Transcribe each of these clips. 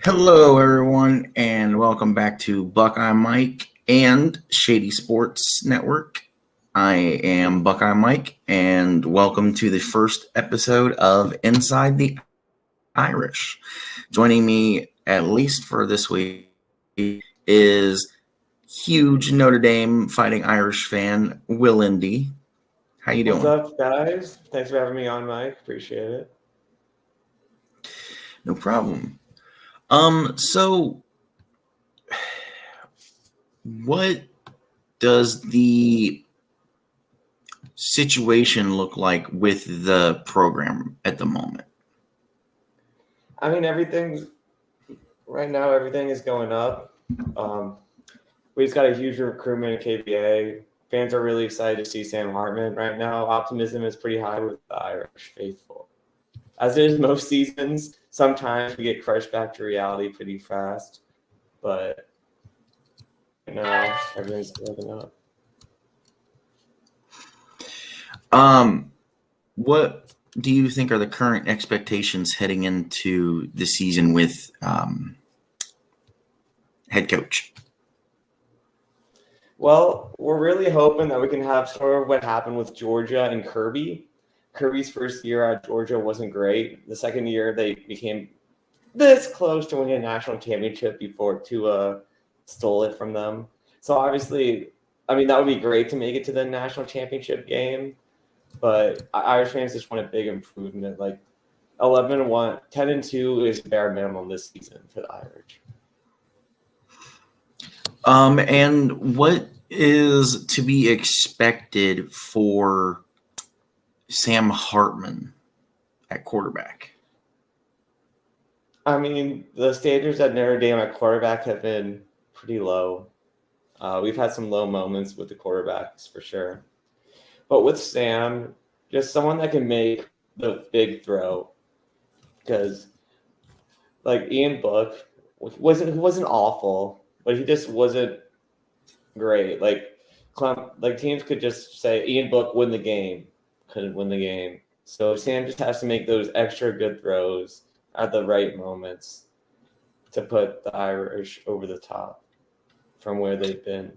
Hello, everyone, and welcome back to Buckeye Mike and Shady Sports Network. I am Buckeye Mike, and welcome to the first episode of Inside the Irish. Joining me, at least for this week, is huge Notre Dame Fighting Irish fan, WillND. How you doing? What's up, guys? Thanks for having me on, Mike. Appreciate it. No problem. So what does the situation look like with the program at the moment? I mean, everything is going up. We just got a huge recruitment at KBA. Fans are really excited to see Sam Hartman right now. Optimism is pretty high with the Irish faithful. As it is most seasons, sometimes we get crushed back to reality pretty fast. But everything's going up. What do you think are the current expectations heading into the season with head coach? Well, we're really hoping that we can have sort of what happened with Georgia and Kirby. Kirby's first year at Georgia wasn't great. The second year, they became this close to winning a national championship before Tua stole it from them. So obviously, I mean, that would be great to make it to the national championship game. But Irish fans just want a big improvement. Like 11-1, 10-2 is bare minimum this season for the Irish. And what is to be expected for Sam Hartman at quarterback? I mean, the standards at Notre Dame at quarterback have been pretty low. We've had some low moments with the quarterbacks for sure. But with Sam, just someone that can make the big throw. Because, like, Ian Book wasn't awful, but he just wasn't great. Like teams could just say, Ian Book win the game. Couldn't win the game. So Sam just has to make those extra good throws at the right moments to put the Irish over the top from where they've been.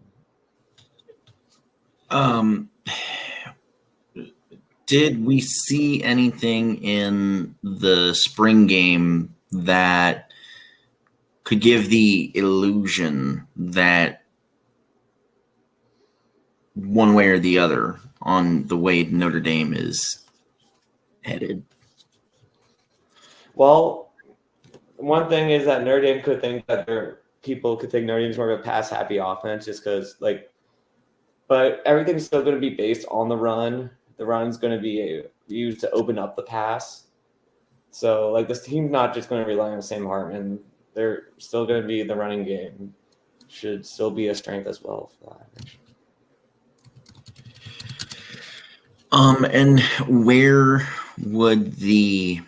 Did we see anything in the spring game that could give the illusion that one way or the other on the way Notre Dame is headed? Well, one thing is that Notre Dame could think that people could think Notre Dame's more of a pass-happy offense just because, but everything's still going to be based on the run. The run's going to be used to open up the pass. So, this team's not just going to rely on Sam Hartman. They're still going to be the running game. Should still be a strength as well for the Irish. And where would the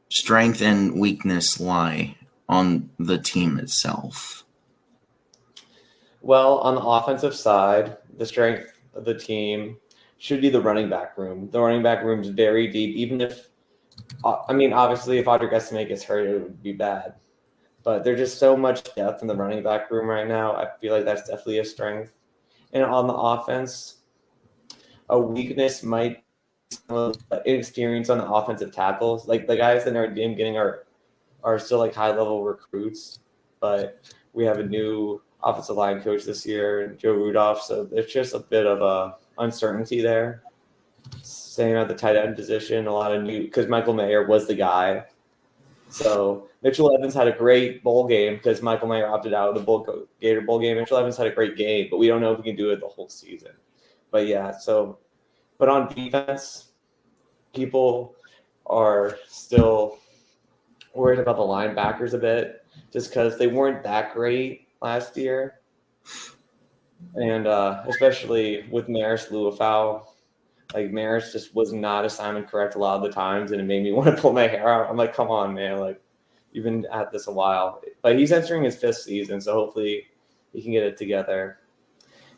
strength and weakness lie on the team itself? Well, on the offensive side, the strength of the team should be the running back room. The running back room is very deep. Even if, obviously, if Audrey Estimate gets hurt, it would be bad. But there's just so much depth in the running back room right now. I feel like that's definitely a strength. And on the offense, a weakness might be some of the inexperience on the offensive tackles. Like the guys that are getting are still high-level recruits, but we have a new offensive line coach this year, Joe Rudolph. So there's just a bit of a uncertainty there. Same at the tight end position, a lot of because Michael Mayer was the guy. So Mitchell Evans had a great bowl game because Michael Mayer opted out of the Gator Bowl game. Mitchell Evans had a great game, but we don't know if he can do it the whole season. But yeah, but on defense, people are still worried about the linebackers a bit just because they weren't that great last year. And especially with Maris Luafau, Maris just was not assignment correct a lot of the times, and it made me want to pull my hair out. I'm like, come on, man. You've been at this a while. But he's entering his 5th season, so hopefully he can get it together.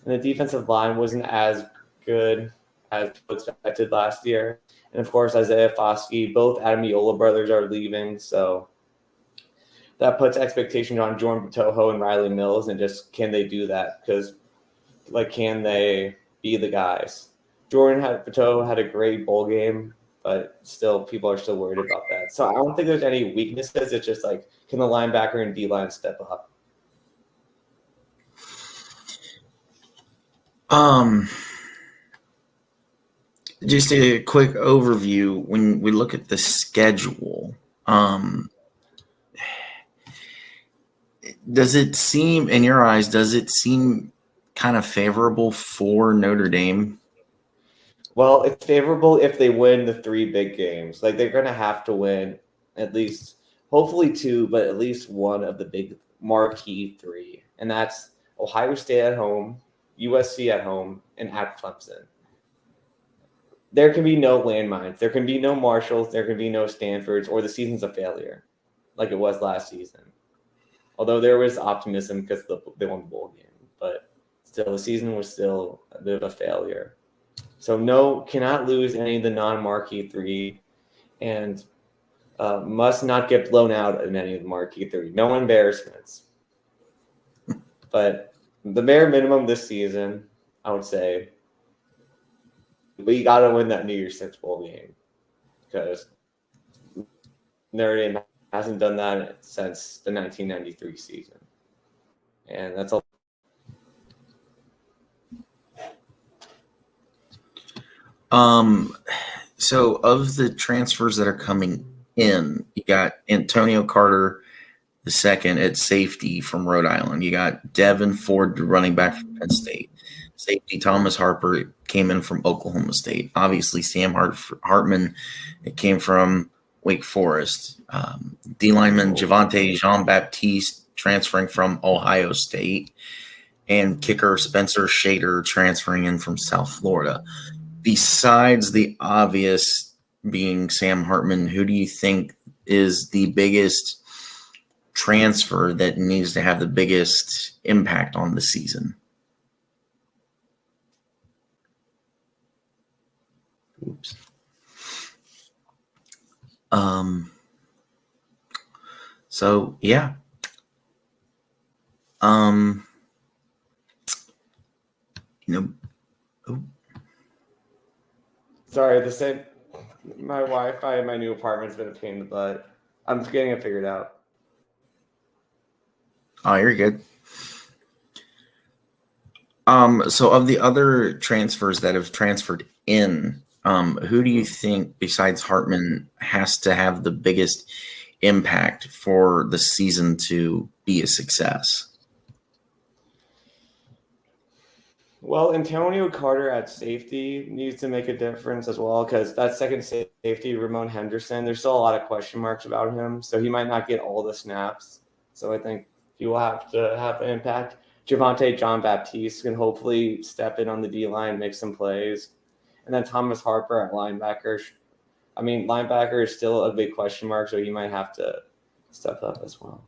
And the defensive line wasn't as good as expected last year. And of course, Isaiah Foskey, both Adamiola brothers are leaving, so that puts expectations on Jordan Patojo and Riley Mills, and just can they do that? Because can they be the guys? Patojo had a great bowl game, but still, people are still worried about that. So I don't think there's any weaknesses. It's just can the linebacker and D-line step up? Just a quick overview. When we look at the schedule, does it seem, in your eyes, kind of favorable for Notre Dame? Well, it's favorable if they win the 3 big games. They're going to have to win at least, hopefully 2, but at least one of the big marquee 3. And that's Ohio State at home, USC at home, and at Clemson. There can be no landmines. There can be no Marshalls. There can be no Stanfords, or the season's a failure like it was last season. Although there was optimism because they won the bowl game. But still, the season was still a bit of a failure. So cannot lose any of the non-marquee 3, and must not get blown out in any of the marquee 3. No embarrassments. But the bare minimum this season, I would say, we got to win that New Year's Six bowl game, because Notre Dame hasn't done that since the 1993 season, and that's all. So of the transfers that are coming in, you got Antonio Carter II at safety from Rhode Island. You got Devin Ford, running back from Penn State. Safety Thomas Harper came in from Oklahoma State. Obviously, Sam Hartman, it came from Wake Forest. D lineman Javante Jean-Baptiste transferring from Ohio State. And kicker Spencer Shader transferring in from South Florida. Besides the obvious being Sam Hartman, who do you think is the biggest transfer that needs to have the biggest impact on the season? Oops. So yeah. Sorry, my Wi-Fi in my new apartment's been a pain in the butt. I'm getting it figured out. Oh, you're good. So of the other transfers that have transferred in, who do you think besides Hartman has to have the biggest impact for the season to be a success? Well, Antonio Carter at safety needs to make a difference as well, because that second safety, Ramon Henderson, there's still a lot of question marks about him, so he might not get all the snaps. So I think he will have to have an impact. Javante Jean-Baptiste can hopefully step in on the D-line, make some plays. And then Thomas Harper at linebacker. I mean, linebacker is still a big question mark, so he might have to step up as well.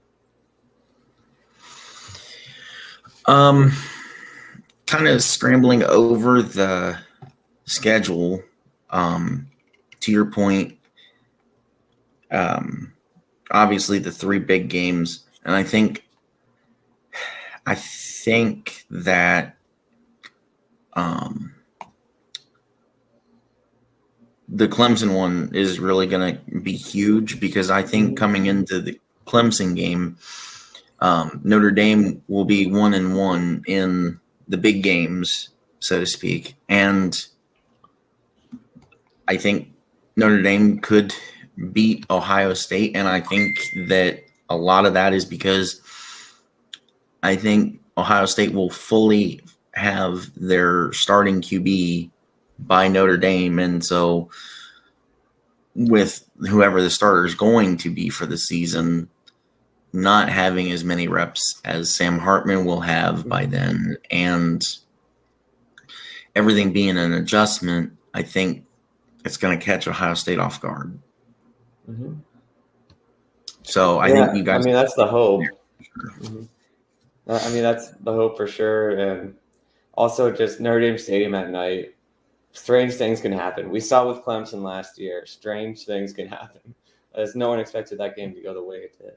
Kind of scrambling over the schedule, to your point, obviously the 3 big games, and I think that the Clemson one is really going to be huge, because I think coming into the Clemson game, Notre Dame will be 1-1 in the big games, so to speak. And I think Notre Dame could beat Ohio State. And I think that a lot of that is because I think Ohio State will fully have their starting QB by Notre Dame. And so with whoever the starter is going to be for the season, not having as many reps as Sam Hartman will have by then, and everything being an adjustment, I think it's going to catch Ohio State off guard. Mm-hmm. So I think you guys. I mean, that's the hope. Mm-hmm. I mean, that's the hope for sure. And also just Notre Dame Stadium at night. strange things can happen. We saw with Clemson last year. Strange things can happen, as no one expected that game to go the way it did.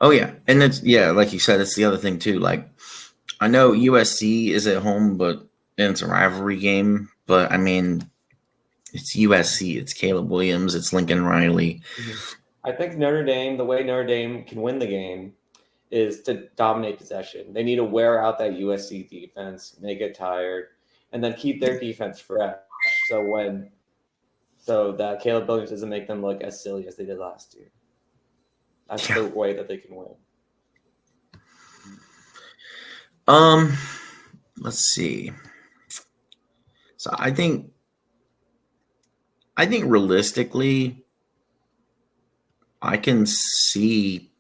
Oh yeah, and like you said, it's the other thing too. Like, I know USC is at home, and it's a rivalry game. But I mean, it's USC. It's Caleb Williams. It's Lincoln Riley. I think Notre Dame, the way Notre Dame can win the game is to dominate possession. They need to wear out that USC defense, make it tired, and then keep their defense fresh. So that Caleb Williams doesn't make them look as silly as they did last year. That's the way that they can win. Let's see. So I think realistically, I can see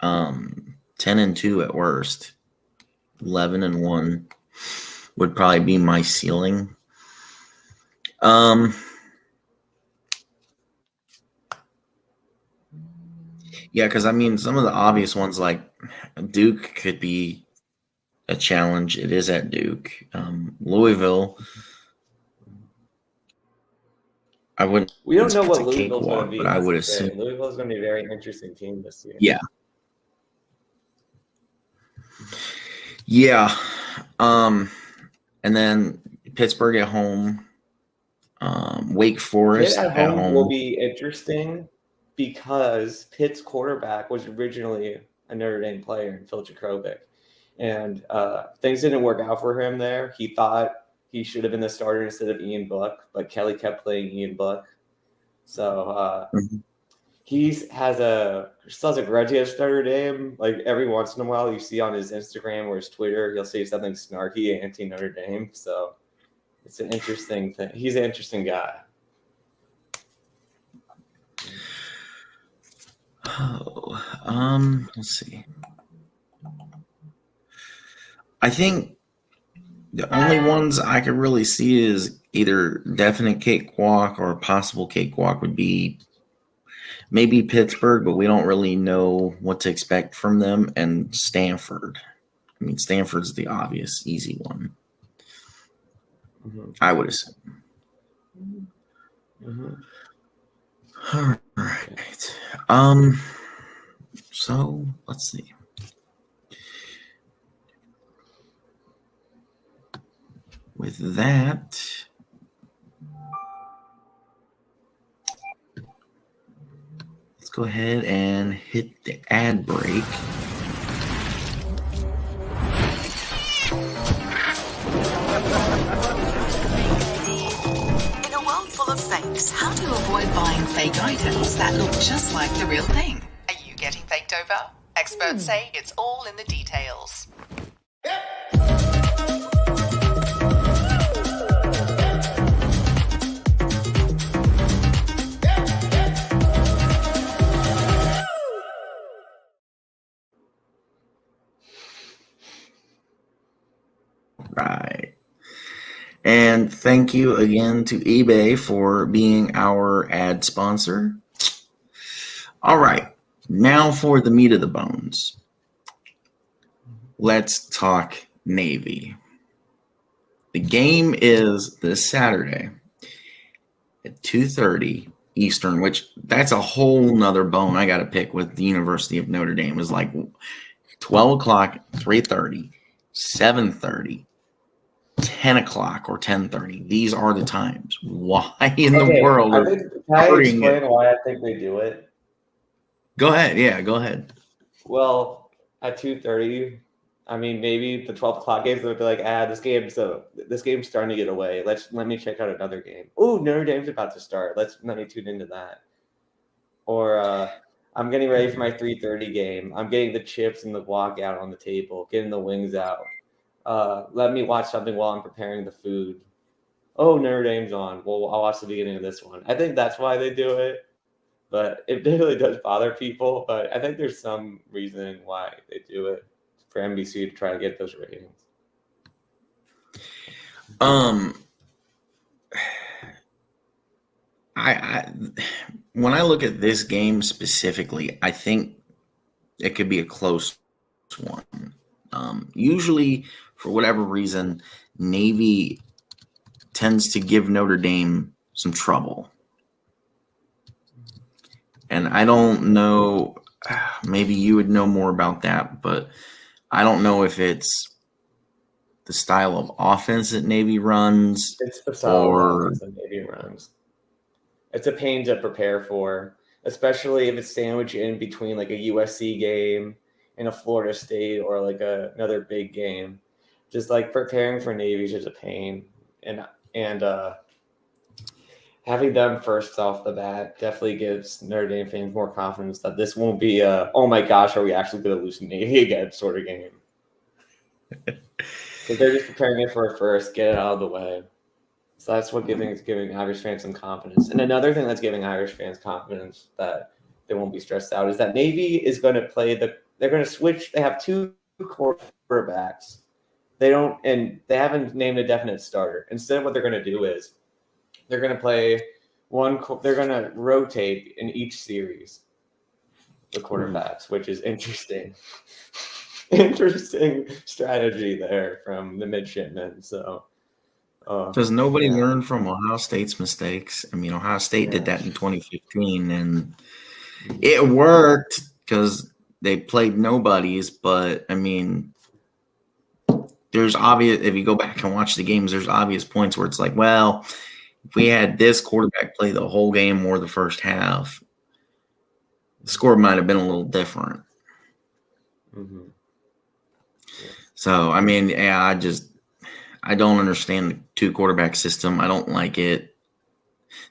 10-2 at worst. 11-1 would probably be my ceiling. Yeah, because I mean, some of the obvious ones like Duke could be a challenge. It is at Duke. Louisville, I wouldn't. We don't know what Louisville's going to be, but I would assume Louisville's going to be a very interesting team this year. Yeah. Yeah. And then Pittsburgh at home. Wake Forest Pitt at home will be interesting because Pitt's quarterback was originally a Notre Dame player in Phil Jacobik. And things didn't work out for him there. He thought he should have been the starter instead of Ian Book, but Kelly kept playing Ian Book. So he still has a grudge against Notre Dame. Like every once in a while, you see on his Instagram or his Twitter, he'll say something snarky anti-Notre Dame. So it's an interesting thing. He's an interesting guy. Let's see. I think the only ones I could really see is either definite cakewalk or possible cakewalk would be maybe Pittsburgh, but we don't really know what to expect from them, and Stanford. I mean, Stanford's the obvious, easy one. I would assume. All right. So let's see. With that, let's go ahead and hit the ad break. In a world full of fakes, how do you avoid buying fake items that look just like the real thing? Are you getting faked over? Experts say it's all in the details. Right. And thank you again to eBay for being our ad sponsor. All right. Now for the meat of the bones. Let's talk Navy. The game is this Saturday at 2:30 Eastern, which that's a whole nother bone I got to pick with the University of Notre Dame. Is like 12 o'clock, 3:30, 7:30. 10 o'clock or 10:30. These are the times. Why in the world can I explain why I think they do it? Go ahead. Yeah, go ahead. Well, at 2:30, I mean, maybe the 12 o'clock games, they'll be like, this game's starting to get away. Let me check out another game. Oh, Notre Dame's about to start. Let me tune into that. Or I'm getting ready for my 3:30 game. I'm getting the chips and the guac out on the table, getting the wings out. Let me watch something while I'm preparing the food. Oh, Notre Dame's on. Well, I'll watch the beginning of this one. I think that's why they do it. But it really does bother people. But I think there's some reason why they do it for NBC to try to get those ratings. I when I look at this game specifically, I think it could be a close one. Usually, for whatever reason, Navy tends to give Notre Dame some trouble. And I don't know, maybe you would know more about that, but I don't know if it's the style of offense that Navy runs. It's the style of offense that Navy runs. It's a pain to prepare for, especially if it's sandwiched in between like a USC game and a Florida State or like another big game. Just like preparing for Navy is just a pain, and having them first off the bat definitely gives Notre Dame fans more confidence that this won't be a oh my gosh, are we actually going to lose to Navy again sort of game. Because they're just preparing it for a first, get it out of the way. So that's what giving Irish fans some confidence. And another thing that's giving Irish fans confidence that they won't be stressed out is that Navy is going to play they're going to switch. They have two quarterbacks. They haven't named a definite starter. Instead, what they're going to do is they're going to play they're going to rotate in each series the quarterbacks, which is interesting. Interesting strategy there from the midshipmen. So, does nobody learn from Ohio State's mistakes? I mean, Ohio State did that in 2015, and it worked because they played nobodies. But I mean, there's obvious, if you go back and watch the games, there's obvious points where it's like, well, if we had this quarterback play the whole game or the first half, the score might have been a little different. Mm-hmm. Yeah. So, I mean, yeah, I don't understand the two quarterback system. I don't like it.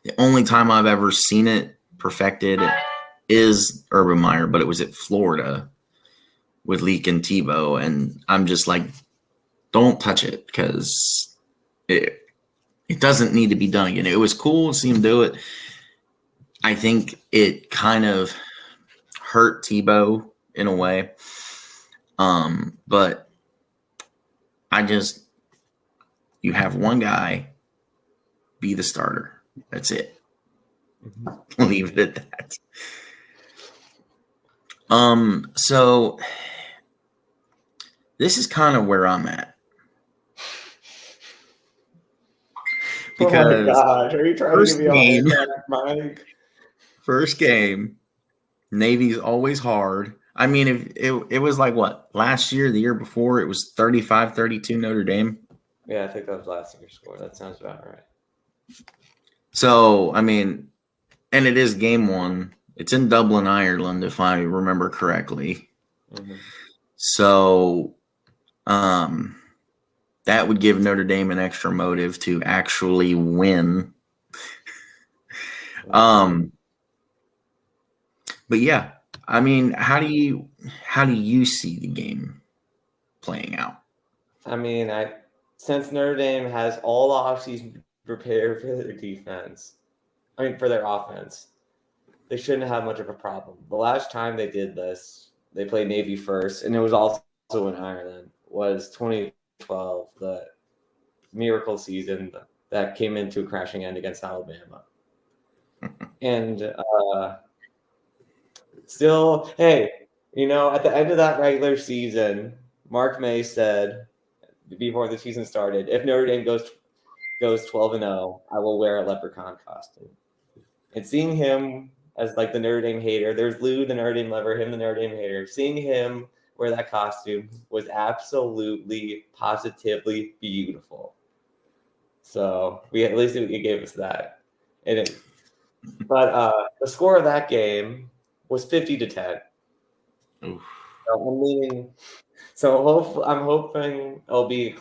The only time I've ever seen it perfected is Urban Meyer, but it was at Florida with Leak and Tebow. And I'm just like, don't touch it because it doesn't need to be done again. It was cool to see him do it. I think it kind of hurt Tebow in a way. But you have one guy be the starter. That's it. Mm-hmm. Leave it at that. So this is kind of where I'm at. Because oh my gosh, are you trying to give me a hard time, Mike? First game, Navy's always hard. I mean, if it was like what? Last year, the year before, it was 35-32 Notre Dame. Yeah, I think that was last year's score. That sounds about right. So, I mean, and it is game one. It's in Dublin, Ireland, if I remember correctly. Mm-hmm. So, that would give Notre Dame an extra motive to actually win. But yeah, I mean, how do you see the game playing out? I mean, since Notre Dame has all offseason prepared for their defense, for their offense, they shouldn't have much of a problem. The last time they did this, they played Navy first, and it was also in Ireland, was 2012, the miracle season that came into a crashing end against Alabama. And still, hey, at the end of that regular season, Mark May said before the season started, if Notre Dame goes 12-0, I will wear a leprechaun costume. And seeing him as like the Notre Dame hater, there's Lou, the Notre Dame lover, him, the Notre Dame hater. Seeing him wear that costume was absolutely, positively beautiful. So at least it gave us that. But the score of that game was 50-10. Oof. So I'm hoping it'll be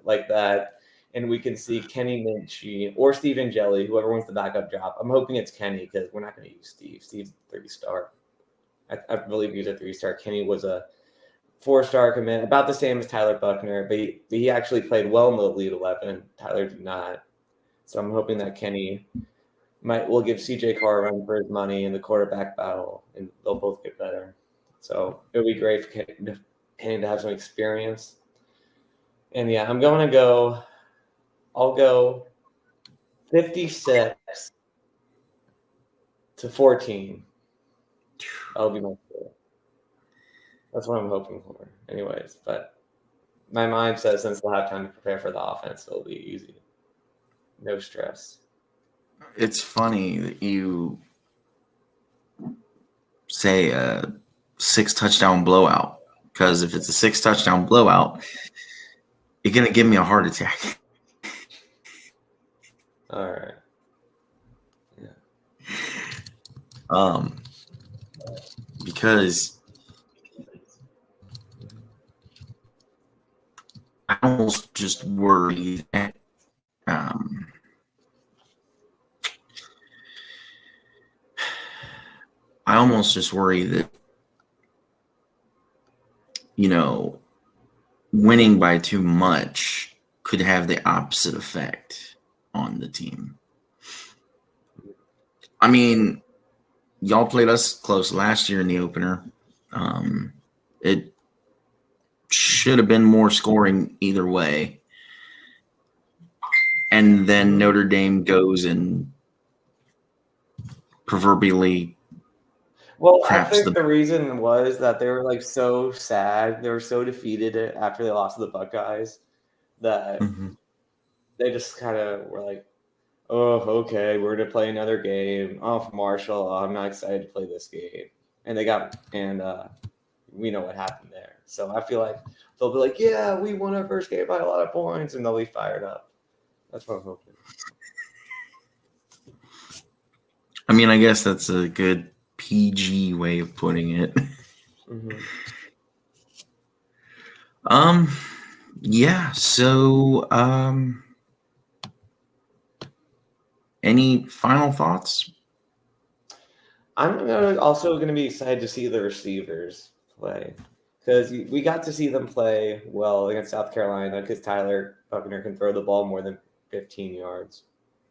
like that, and we can see Kenny Minchie or Stephen Jelly, whoever wins the backup job. I'm hoping it's Kenny because we're not going to use Steve. Steve's a 3-star. I believe he was a 3-star. Kenny was a 4-star commit, about the same as Tyler Buckner, but he actually played well in the Elite 11. Tyler did not. So I'm hoping that Kenny will give CJ Carr a run for his money in the quarterback battle, and they'll both get better. So it would be great for Kenny to have some experience. And yeah, I'll go 56-14. That'll be my score. That's what I'm hoping for anyways. But My mind says since they'll have time to prepare for the offense, it'll be easy. No stress. It's funny that you say a 6-touchdown blowout, because if it's a 6-touchdown blowout, you're going to give me a heart attack. All right. Because I almost just worry that winning by too much could have the opposite effect on the team. I mean, y'all played us close last year in the opener. It should have been more scoring either way. And then Notre Dame goes and proverbially Well, I think the reason was that they were like so sad. They were so defeated after they lost to the Buckeyes that they just kind of were like, oh, okay, we're going to play another game. Oh, Marshall, I'm not excited to play this game. And we know what happened there. So I feel like they'll be like, yeah, we won our first game by a lot of points, and they'll be fired up. That's what I'm hoping. I mean, I guess that's a good PG way of putting it. Yeah. So, any final thoughts? I'm also going to be excited to see the receivers play, because we got to see them play well against South Carolina, because Tyler Buckner can throw the ball more than 15 yards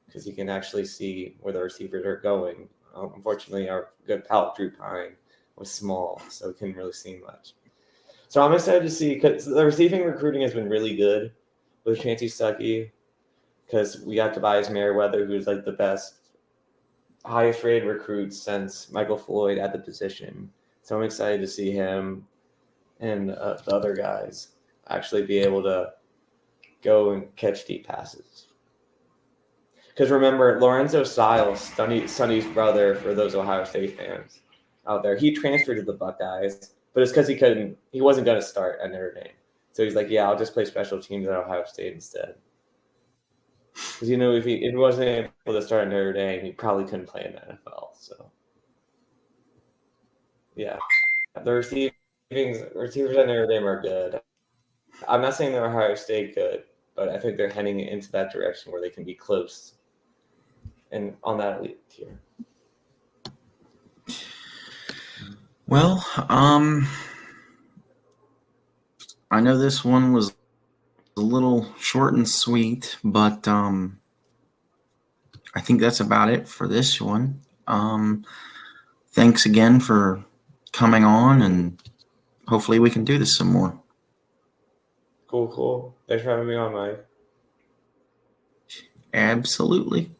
because he can actually see where the receivers are going. Unfortunately, our good pal Drew Pine was small, so he couldn't really see much. So I'm excited to see, because the receiving recruiting has been really good with Chancey Stuckey, because we got Tobias Merriweather, who's like the best, highest rated recruit since Michael Floyd at the position. So I'm excited to see him and the other guys actually be able to go and catch deep passes. Because remember, Lorenzo Styles, Sonny's brother, for those Ohio State fans out there, he transferred to the Buckeyes, but it's because he wasn't going to start at Notre Dame. So he's like, yeah, I'll just play special teams at Ohio State instead. Because, if he wasn't able to start at Notre Dame, he probably couldn't play in the NFL. So, yeah. The receivers at Notre Dame are good. I'm not saying they're Ohio State good, but I think they're heading into that direction where they can be close and on that elite tier. Well, I know this one was a little short and sweet, but I think that's about it for this one. Thanks again for coming on, and hopefully we can do this some more. Cool. Thanks for having me on, Mike. Absolutely.